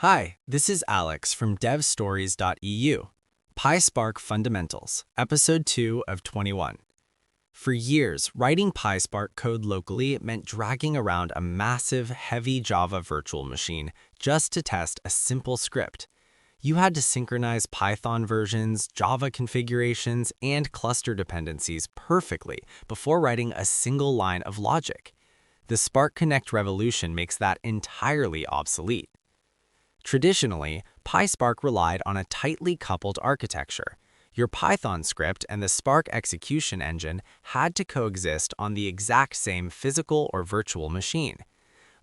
Hi, this is Alex from devstories.eu. PySpark Fundamentals, Episode 2 of 21. For years, writing PySpark code locally meant dragging around a massive, heavy Java virtual machine just to test a simple script. You had to synchronize Python versions, Java configurations, and cluster dependencies perfectly before writing a single line of logic. The Spark Connect revolution makes that entirely obsolete. Traditionally, PySpark relied on a tightly coupled architecture. Your Python script and the Spark execution engine had to coexist on the exact same physical or virtual machine.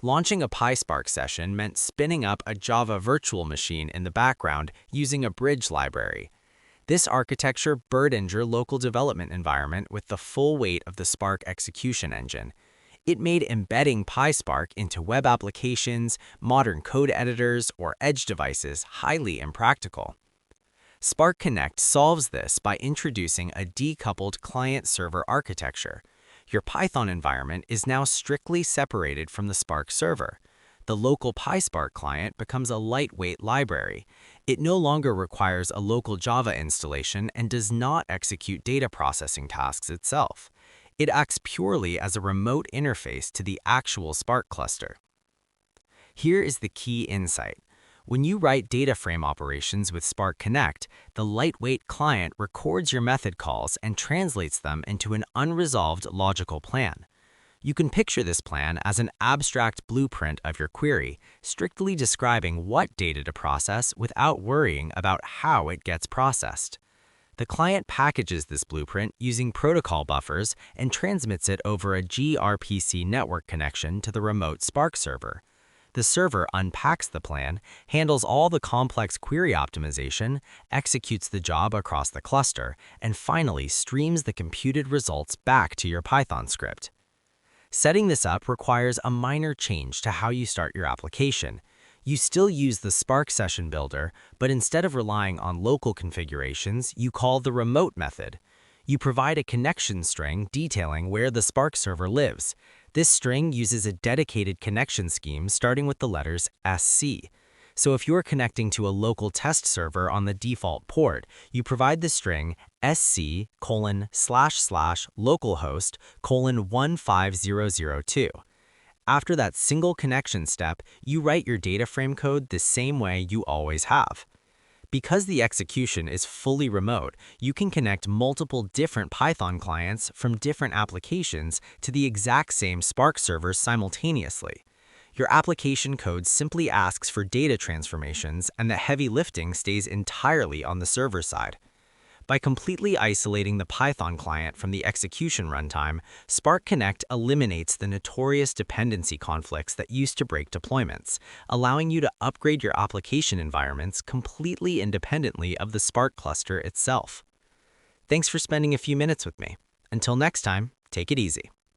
Launching a PySpark session meant spinning up a Java virtual machine in the background using a bridge library. This architecture burdened your local development environment with the full weight of the Spark execution engine. It made embedding PySpark into web applications, modern code editors, or edge devices highly impractical. Spark Connect solves this by introducing a decoupled client-server architecture. Your Python environment is now strictly separated from the Spark server. The local PySpark client becomes a lightweight library. It no longer requires a local Java installation and does not execute data processing tasks itself. It acts purely as a remote interface to the actual Spark cluster. Here is the key insight. When you write data frame operations with Spark Connect, the lightweight client records your method calls and translates them into an unresolved logical plan. You can picture this plan as an abstract blueprint of your query, strictly describing what data to process without worrying about how it gets processed. The client packages this blueprint using protocol buffers and transmits it over a gRPC network connection to the remote Spark server. The server unpacks the plan, handles all the complex query optimization, executes the job across the cluster, and finally streams the computed results back to your Python script. Setting this up requires a minor change to how you start your application. You still use the Spark Session Builder, but instead of relying on local configurations, you call the remote method. You provide a connection string detailing where the Spark server lives. This string uses a dedicated connection scheme starting with the letters SC. So if you're connecting to a local test server on the default port, you provide the string sc://localhost:15002. After that single connection step, you write your data frame code the same way you always have. Because the execution is fully remote, you can connect multiple different Python clients from different applications to the exact same Spark server simultaneously. Your application code simply asks for data transformations, and the heavy lifting stays entirely on the server side. By completely isolating the Python client from the execution runtime, Spark Connect eliminates the notorious dependency conflicts that used to break deployments, allowing you to upgrade your application environments completely independently of the Spark cluster itself. Thanks for spending a few minutes with me. Until next time, take it easy.